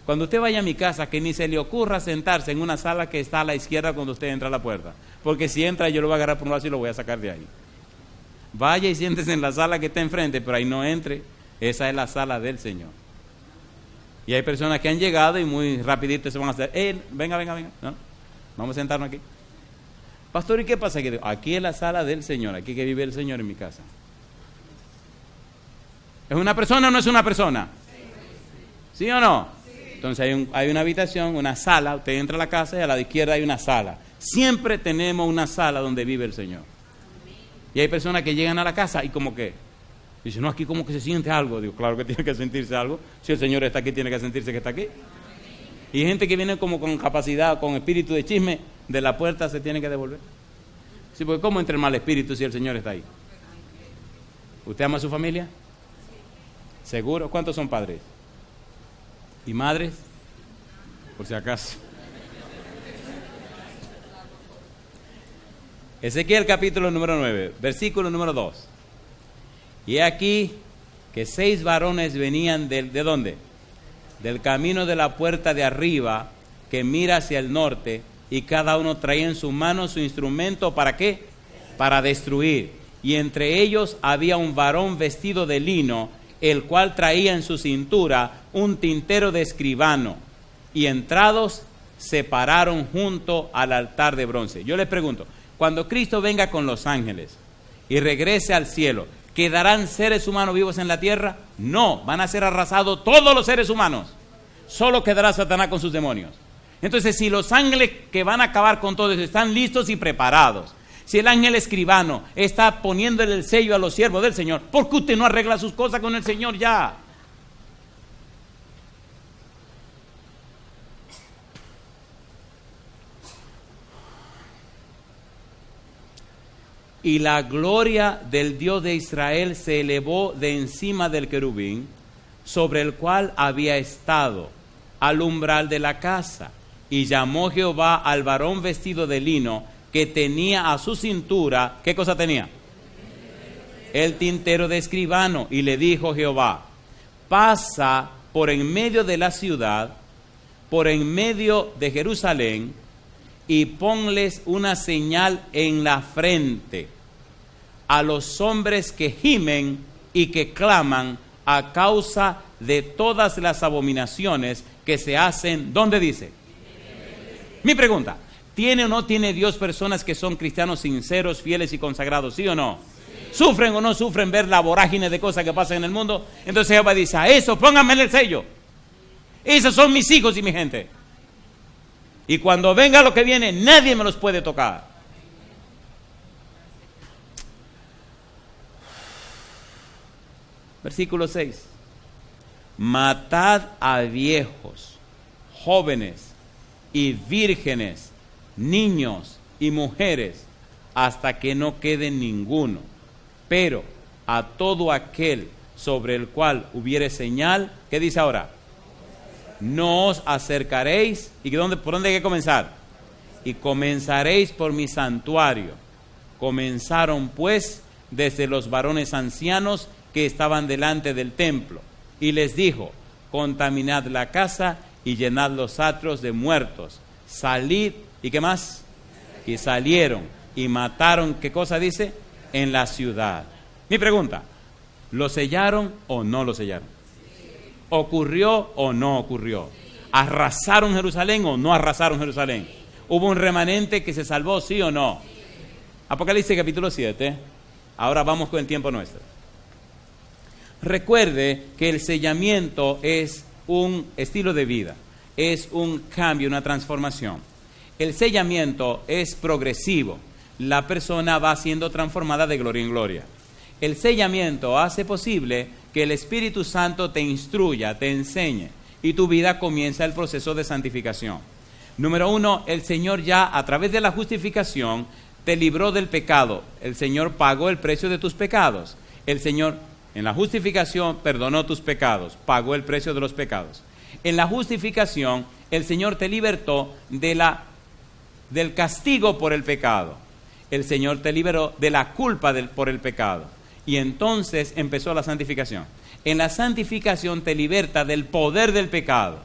Cuando usted vaya a mi casa, que ni se le ocurra sentarse en una sala que está a la izquierda cuando usted entra a la puerta. Porque si entra, yo lo voy a agarrar por un brazo y lo voy a sacar de ahí. Vaya y siéntese en la sala que está enfrente, pero ahí no entre. Esa es la sala del Señor. Y hay personas que han llegado y muy rapidito se van a hacer, venga, ¿no? Vamos a sentarnos aquí. Pastor, ¿y qué pasa aquí? Aquí es la sala del Señor, aquí que vive el Señor en mi casa. ¿Es una persona o no es una persona? ¿Sí o no? Entonces hay una habitación, una sala, usted entra a la casa y a la izquierda hay una sala. Siempre tenemos una sala donde vive el Señor. Y hay personas que llegan a la casa y como que dicen, no, aquí como que se siente algo. Digo, claro que tiene que sentirse algo. Si el Señor está aquí, tiene que sentirse que está aquí. Y hay gente que viene como con capacidad, con espíritu de chisme, de la puerta se tiene que devolver. Sí, porque ¿cómo entra el mal espíritu si el Señor está ahí? ¿Usted ama a su familia? ¿Seguro? ¿Cuántos son padres? ¿Y madres? Por si acaso. Ezequiel capítulo número 9, versículo número 2. Y aquí que 6 varones venían ¿de dónde? Del camino de la puerta de arriba, que mira hacia el norte, y cada uno traía en su mano su instrumento, ¿para qué? Para destruir. Y entre ellos había un varón vestido de lino, el cual traía en su cintura un tintero de escribano, y entrados se pararon junto al altar de bronce. Yo les pregunto, cuando Cristo venga con los ángeles y regrese al cielo, ¿quedarán seres humanos vivos en la tierra? No, van a ser arrasados todos los seres humanos. Solo quedará Satanás con sus demonios. Entonces, si los ángeles que van a acabar con todo eso están listos y preparados, si el ángel escribano está poniéndole el sello a los siervos del Señor, ¿por qué usted no arregla sus cosas con el Señor ya? Y la gloria del Dios de Israel se elevó de encima del querubín, sobre el cual había estado, al umbral de la casa. Y llamó Jehová al varón vestido de lino, que tenía a su cintura, ¿qué cosa tenía? El tintero de escribano. Y le dijo Jehová, pasa por en medio de la ciudad, por en medio de Jerusalén, y ponles una señal en la frente a los hombres que gimen y que claman a causa de todas las abominaciones que se hacen. ¿Dónde dice? Mi pregunta, ¿tiene o no tiene Dios personas que son cristianos sinceros, fieles y consagrados? ¿Sí o no? Sí. ¿Sufren o no sufren ver la vorágine de cosas que pasan en el mundo? Entonces Jehová dice, a eso pónganme el sello. Esos son mis hijos y mi gente. Y cuando venga lo que viene, nadie me los puede tocar. Versículo 6. Matad a viejos, jóvenes y vírgenes, niños y mujeres, hasta que no quede ninguno. Pero a todo aquel sobre el cual hubiere señal, ¿qué dice ahora? No os acercaréis. ¿Y por dónde hay que comenzar? Y comenzaréis por mi santuario. Comenzaron pues desde los varones ancianos que estaban delante del templo. Y les dijo, contaminad la casa y llenad los atrios de muertos. Salid, ¿y qué más? Y salieron y mataron, ¿qué cosa dice? En la ciudad. Mi pregunta, ¿lo sellaron o no lo sellaron? ¿Ocurrió o no ocurrió? ¿Arrasaron Jerusalén o no arrasaron Jerusalén? ¿Hubo un remanente que se salvó, sí o no? Apocalipsis capítulo 7. Ahora vamos con el tiempo nuestro. Recuerde que el sellamiento es un estilo de vida, es un cambio, una transformación. El sellamiento es progresivo. La persona va siendo transformada de gloria en gloria. El sellamiento hace posible que el Espíritu Santo te instruya, te enseñe, y tu vida comienza el proceso de santificación. Número 1, el Señor ya a través de la justificación te libró del pecado. El Señor pagó el precio de tus pecados. El Señor en la justificación perdonó tus pecados, pagó el precio de los pecados. En la justificación, el Señor te libertó del castigo por el pecado. El Señor te liberó de la culpa por el pecado. Y entonces empezó la santificación. En la santificación te liberta del poder del pecado.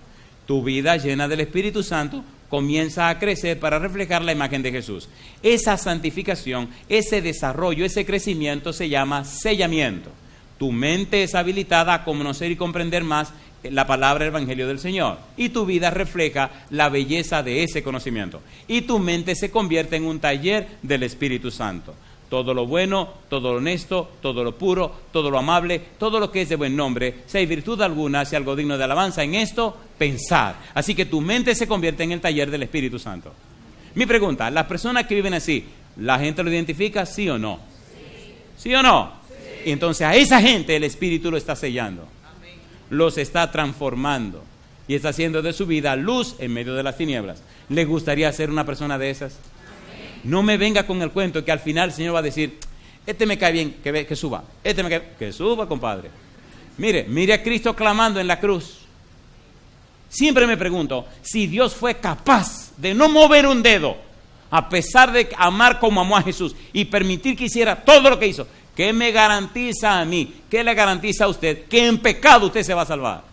Tu vida llena del Espíritu Santo comienza a crecer para reflejar la imagen de Jesús. Esa santificación, ese desarrollo, ese crecimiento se llama sellamiento. Tu mente es habilitada a conocer y comprender más la palabra del Evangelio del Señor. Y tu vida refleja la belleza de ese conocimiento. Y tu mente se convierte en un taller del Espíritu Santo. Todo lo bueno, todo lo honesto, todo lo puro, todo lo amable, todo lo que es de buen nombre, si hay virtud alguna, si algo digno de alabanza, en esto pensar. Así que tu mente se convierte en el taller del Espíritu Santo. Mi pregunta, las personas que viven así, ¿la gente lo identifica, sí o no? ¿Sí o no? Sí. Y entonces a esa gente el Espíritu lo está sellando. Amén. Los está transformando y está haciendo de su vida luz en medio de las tinieblas. ¿Le gustaría ser una persona de esas? No me venga con el cuento que al final el Señor va a decir, este me cae bien, que suba. Este me cae bien, que suba, compadre. Mire a Cristo clamando en la cruz. Siempre me pregunto, si Dios fue capaz de no mover un dedo, a pesar de amar como amó a Jesús y permitir que hiciera todo lo que hizo, ¿qué me garantiza a mí? ¿Qué le garantiza a usted? Que en pecado usted se va a salvar.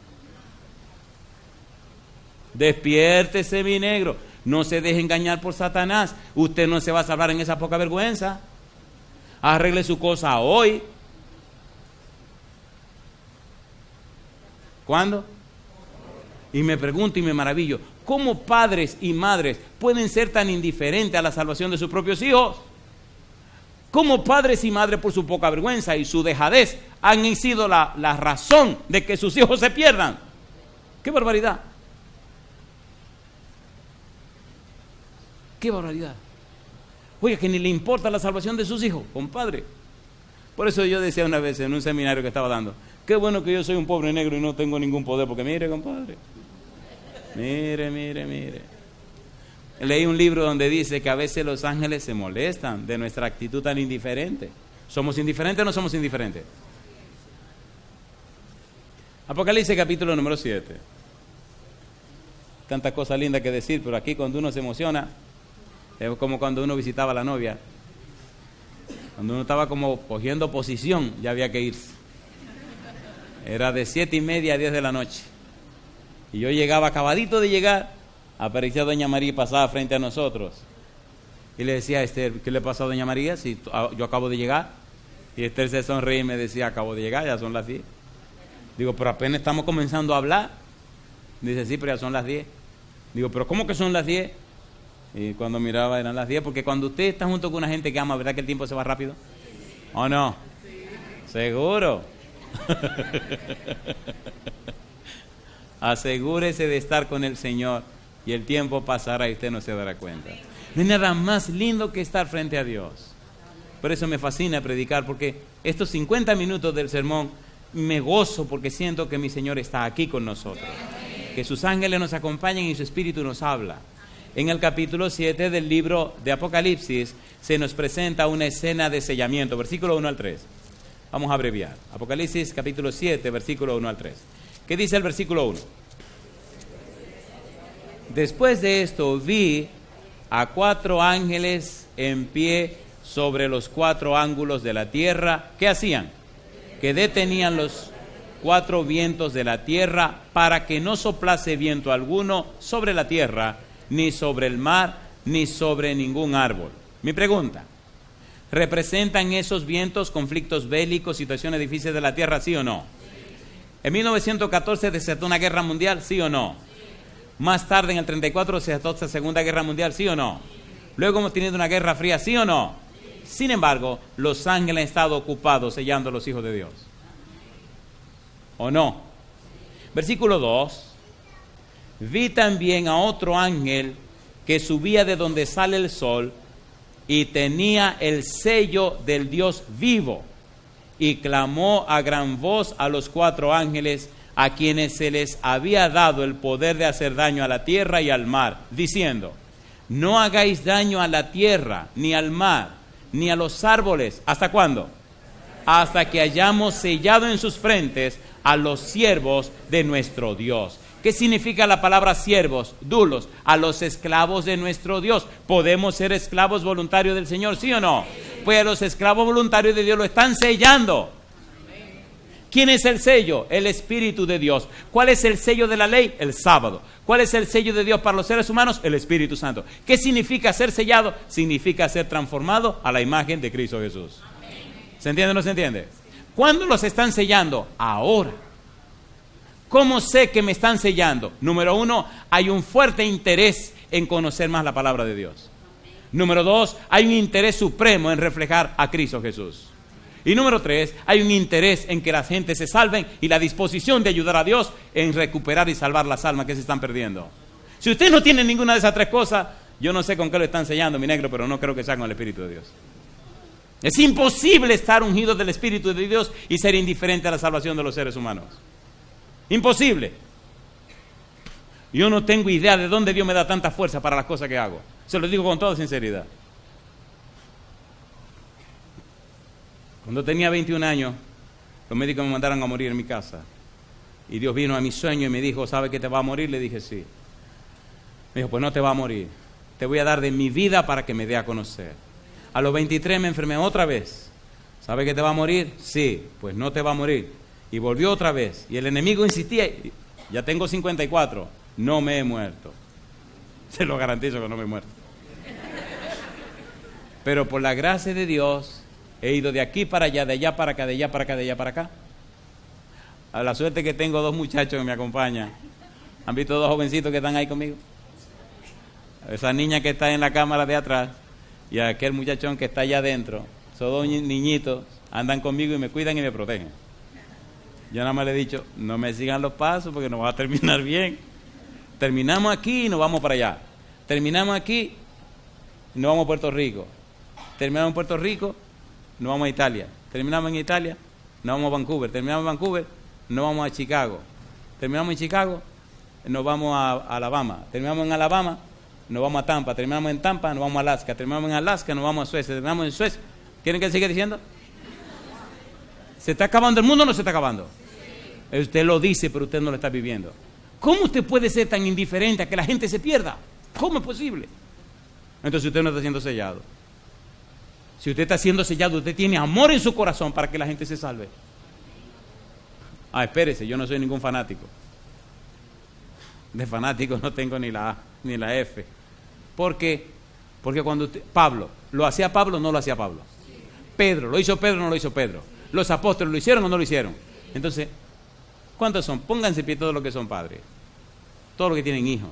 Despiértese, mi negro. No se deje engañar por Satanás. Usted no se va a salvar en esa poca vergüenza. Arregle su cosa hoy. ¿Cuándo? Y me pregunto y me maravillo, ¿cómo padres y madres pueden ser tan indiferentes a la salvación de sus propios hijos? ¿Cómo padres y madres por su poca vergüenza y su dejadez han sido la razón de que sus hijos se pierdan? ¡Qué barbaridad! ¡Qué barbaridad! Oye, que ni le importa la salvación de sus hijos, compadre. Por eso yo decía una vez en un seminario que estaba dando, qué bueno que yo soy un pobre negro y no tengo ningún poder, porque mire, compadre, mire. Leí un libro donde dice que a veces los ángeles se molestan de nuestra actitud tan indiferente. ¿Somos indiferentes o no somos indiferentes? Apocalipsis capítulo número 7. Tanta cosa linda que decir, pero aquí cuando uno se emociona, es como cuando uno visitaba a la novia. Cuando uno estaba como cogiendo posición, ya había que irse. Era de 7:30 a 10 de la noche. Y yo llegaba, acabadito de llegar, aparecía doña María y pasaba frente a nosotros. Y le decía a Esther, ¿qué le pasó a doña María? Si yo acabo de llegar. Y Esther se sonreía y me decía, acabo de llegar, ya son las 10. Digo, pero apenas estamos comenzando a hablar. Dice, sí, pero ya son las 10. Digo, pero ¿cómo que son las 10? Y cuando miraba eran las 10, porque cuando usted está junto con una gente que ama, ¿verdad que el tiempo se va rápido? ¿O no? ¿Seguro? Asegúrese de estar con el Señor y el tiempo pasará y usted no se dará cuenta. No hay nada más lindo que estar frente a Dios. Por eso me fascina predicar, porque estos 50 minutos del sermón me gozo porque siento que mi Señor está aquí con nosotros. Que sus ángeles nos acompañen y su Espíritu nos habla. En el capítulo 7 del libro de Apocalipsis se nos presenta una escena de sellamiento, versículo 1 al 3. Vamos a abreviar. Apocalipsis capítulo 7, versículo 1 al 3. ¿Qué dice el versículo 1? Después de esto vi a 4 ángeles en pie sobre los 4 ángulos de la tierra. ¿Qué hacían? Que detenían los 4 vientos de la tierra para que no soplase viento alguno sobre la tierra, ni sobre el mar, ni sobre ningún árbol. Mi pregunta, ¿representan esos vientos conflictos bélicos, situaciones difíciles de la tierra, sí o no? En 1914 desató una guerra mundial, sí o no. Más tarde, en el 34, se desató la Segunda Guerra Mundial, sí o no. Luego hemos tenido una guerra fría, sí o no. Sin embargo, los ángeles han estado ocupados sellando a los hijos de Dios. ¿O no? Versículo 2. Vi también a otro ángel que subía de donde sale el sol y tenía el sello del Dios vivo y clamó a gran voz a los 4 ángeles a quienes se les había dado el poder de hacer daño a la tierra y al mar, diciendo, no hagáis daño a la tierra, ni al mar, ni a los árboles. ¿Hasta cuándo? Hasta que hayamos sellado en sus frentes a los siervos de nuestro Dios. ¿Qué significa la palabra siervos? Dulos, a los esclavos de nuestro Dios. ¿Podemos ser esclavos voluntarios del Señor, sí o no? Pues los esclavos voluntarios de Dios lo están sellando. ¿Quién es el sello? El Espíritu de Dios. ¿Cuál es el sello de la ley? El sábado. ¿Cuál es el sello de Dios para los seres humanos? El Espíritu Santo. ¿Qué significa ser sellado? Significa ser transformado a la imagen de Cristo Jesús. ¿Se entiende o no se entiende? ¿Cuándo los están sellando? Ahora. ¿Cómo sé que me están sellando? Número 1, hay un fuerte interés en conocer más la palabra de Dios. Número 2, hay un interés supremo en reflejar a Cristo Jesús. Y número 3, hay un interés en que las gentes se salven y la disposición de ayudar a Dios en recuperar y salvar las almas que se están perdiendo. Si usted no tiene ninguna de esas tres cosas, yo no sé con qué lo están sellando, mi negro, pero no creo que sea con el Espíritu de Dios. Es imposible estar ungido del Espíritu de Dios y ser indiferente a la salvación de los seres humanos. Imposible. Yo no tengo idea de dónde Dios me da tanta fuerza para las cosas que hago. Se lo digo con toda sinceridad. Cuando tenía 21 años, los médicos me mandaron a morir en mi casa. Y Dios vino a mi sueño y me dijo, ¿sabe que te va a morir? Le dije, sí. Me dijo, pues no te va a morir. Te voy a dar de mi vida para que me dé a conocer. A los 23 me enfermé otra vez. ¿Sabe que te va a morir? Sí, pues no te va a morir. Y volvió otra vez. Y el enemigo insistía. Ya tengo 54. No me he muerto. Se lo garantizo que no me he muerto. Pero por la gracia de Dios, he ido de aquí para allá, de allá para acá, de allá para acá, de allá para acá. A la suerte que tengo 2 muchachos que me acompañan. ¿Han visto 2 jovencitos que están ahí conmigo? Esa niña que está en la cámara de atrás y aquel muchachón que está allá adentro. Esos 2 niñitos andan conmigo y me cuidan y me protegen. Yo nada más le he dicho, no me sigan los pasos porque no va a terminar bien. Terminamos aquí y nos vamos para allá. Terminamos aquí y nos vamos a Puerto Rico. Terminamos en Puerto Rico, nos vamos a Italia. Terminamos en Italia, nos vamos a Vancouver. Terminamos en Vancouver, nos vamos a Chicago. Terminamos en Chicago, nos vamos a Alabama. Terminamos en Alabama, nos vamos a Tampa. Terminamos en Tampa, nos vamos a Alaska. Terminamos en Alaska, nos vamos a Suecia. Terminamos en Suecia. ¿Quieren que siga diciendo? ¿Se está acabando el mundo o no se está acabando? Sí. Usted lo dice, pero usted no lo está viviendo. ¿Cómo usted puede ser tan indiferente a que la gente se pierda? ¿Cómo es posible? Entonces usted no está siendo sellado. Si usted está siendo sellado, usted tiene amor en su corazón para que la gente se salve. Espérese, yo no soy ningún fanático. De fanático no tengo ni la A ni la F. ¿Por qué? Porque cuando Pablo, ¿lo hacía Pablo o no lo hacía Pablo? Pedro, ¿lo hizo Pedro o no lo hizo Pedro? ¿Los apóstoles lo hicieron o no lo hicieron? Entonces, ¿cuántos son? Pónganse pie todos los que son padres. Todos los que tienen hijos.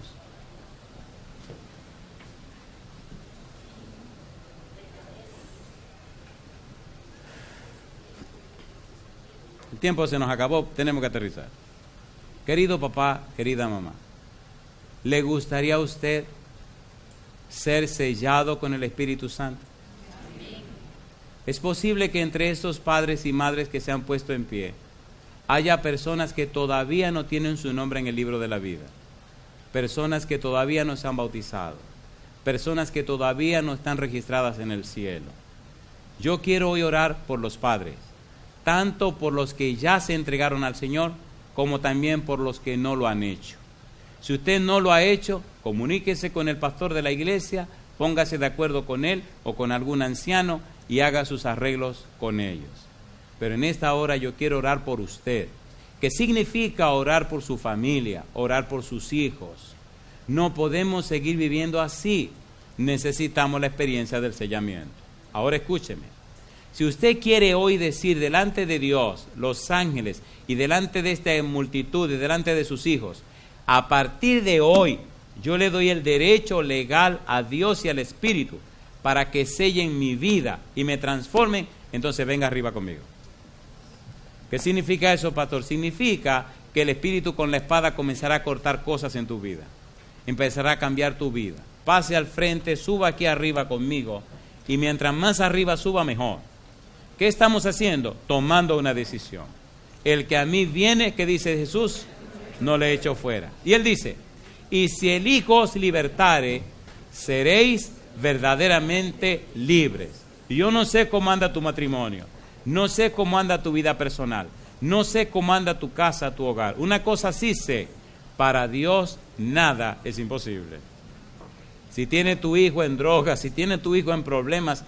El tiempo se nos acabó, tenemos que aterrizar. Querido papá, querida mamá, ¿le gustaría a usted ser sellado con el Espíritu Santo? Es posible que entre estos padres y madres que se han puesto en pie haya personas que todavía no tienen su nombre en el libro de la vida, personas que todavía no se han bautizado, personas que todavía no están registradas en el cielo. Yo quiero hoy orar por los padres, tanto por los que ya se entregaron al Señor, como también por los que no lo han hecho. Si usted no lo ha hecho, comuníquese con el pastor de la iglesia, póngase de acuerdo con él o con algún anciano y haga sus arreglos con ellos. Pero en esta hora yo quiero orar por usted. ¿Qué significa orar por su familia, orar por sus hijos? No podemos seguir viviendo así. Necesitamos la experiencia del sellamiento. Ahora escúcheme. Si usted quiere hoy decir delante de Dios, los ángeles y delante de esta multitud y delante de sus hijos, a partir de hoy yo le doy el derecho legal a Dios y al Espíritu para que sellen mi vida y me transformen, entonces venga arriba conmigo. ¿Qué significa eso, pastor? Significa que el Espíritu con la espada comenzará a cortar cosas en tu vida. Empezará a cambiar tu vida. Pase al frente, suba aquí arriba conmigo y mientras más arriba suba, mejor. ¿Qué estamos haciendo? Tomando una decisión. El que a mí viene, ¿qué dice Jesús? No le echo fuera. Y él dice, y si el Hijo os libertare, seréis verdaderamente libres. Y yo no sé cómo anda tu matrimonio, no sé cómo anda tu vida personal, no sé cómo anda tu casa, tu hogar. Una cosa sí sé, Para Dios nada es imposible. Si tiene tu hijo en drogas, si tiene tu hijo en problemas,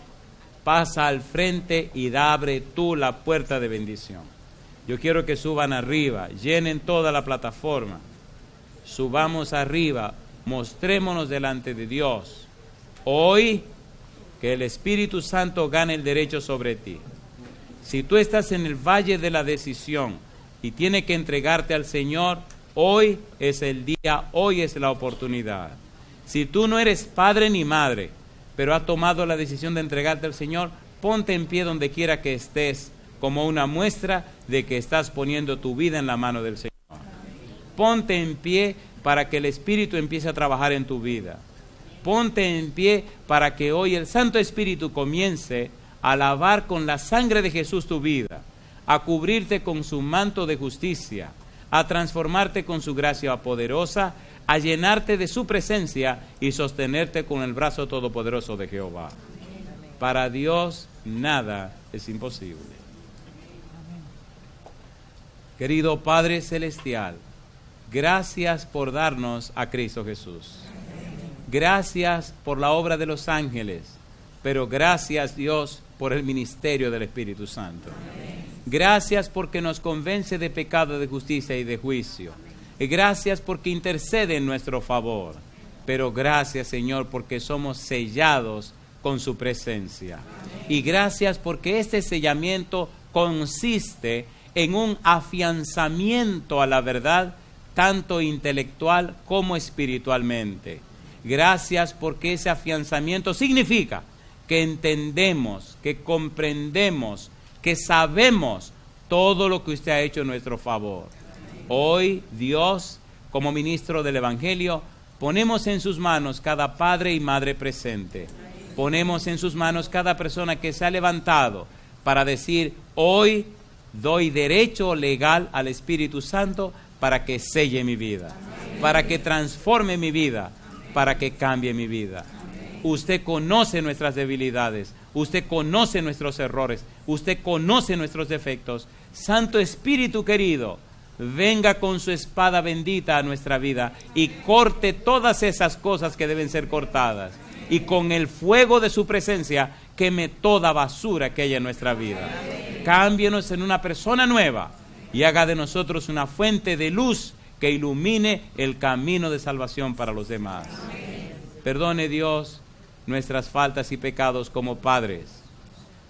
pasa al frente y abre tú la puerta de bendición. Yo quiero que suban arriba, llenen toda la plataforma. Subamos arriba, mostrémonos delante de Dios. Hoy, que el Espíritu Santo gane el derecho sobre ti. Si tú estás en el valle de la decisión y tienes que entregarte al Señor, hoy es el día, hoy es la oportunidad. Si tú no eres padre ni madre, pero has tomado la decisión de entregarte al Señor, ponte en pie donde quiera que estés, como una muestra de que estás poniendo tu vida en la mano del Señor. Ponte en pie para que el Espíritu empiece a trabajar en tu vida. Ponte en pie para que hoy el Santo Espíritu comience a lavar con la sangre de Jesús tu vida, a cubrirte con su manto de justicia, a transformarte con su gracia poderosa, a llenarte de su presencia y sostenerte con el brazo todopoderoso de Jehová. Para Dios nada es imposible. Querido Padre Celestial, gracias por darnos a Cristo Jesús. Gracias por la obra de los ángeles, pero gracias, Dios, por el ministerio del Espíritu Santo. Gracias porque nos convence de pecado, de justicia y de juicio. Y gracias porque intercede en nuestro favor. Pero gracias, Señor, porque somos sellados con su presencia. Y gracias porque este sellamiento consiste en un afianzamiento a la verdad, tanto intelectual como espiritualmente. Gracias porque ese afianzamiento significa que entendemos, que comprendemos, que sabemos todo lo que usted ha hecho en nuestro favor. Hoy, Dios, como ministro del Evangelio, ponemos en sus manos cada padre y madre presente. Ponemos en sus manos cada persona que se ha levantado para decir, hoy doy derecho legal al Espíritu Santo para que selle mi vida, para que transforme mi vida, para que cambie mi vida. Usted conoce nuestras debilidades, usted conoce nuestros errores, usted conoce nuestros defectos. Santo Espíritu querido, venga con su espada bendita a nuestra vida y corte todas esas cosas que deben ser cortadas. Y con el fuego de su presencia, queme toda basura que haya en nuestra vida. Cámbienos en una persona nueva y haga de nosotros una fuente de luz que ilumine el camino de salvación para los demás. Perdone, Dios, nuestras faltas y pecados como padres.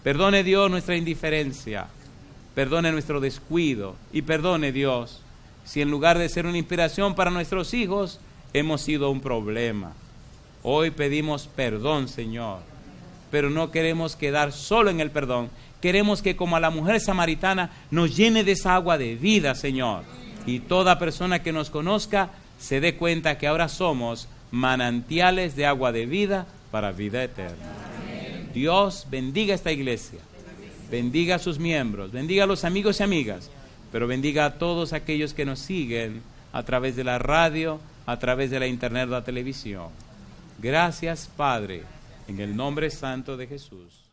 Perdone, Dios, nuestra indiferencia. Perdone nuestro descuido. Y perdone, Dios, si en lugar de ser una inspiración para nuestros hijos, hemos sido un problema. Hoy pedimos perdón, Señor. Pero no queremos quedar solo en el perdón. Queremos que, como a la mujer samaritana, nos llene de esa agua de vida, Señor. Y toda persona que nos conozca se dé cuenta que ahora somos manantiales de agua de vida para vida eterna. Amén. Dios bendiga esta iglesia, bendiga a sus miembros, bendiga a los amigos y amigas, pero bendiga a todos aquellos que nos siguen a través de la radio, a través de la internet o la televisión. Gracias, Padre, en el nombre santo de Jesús.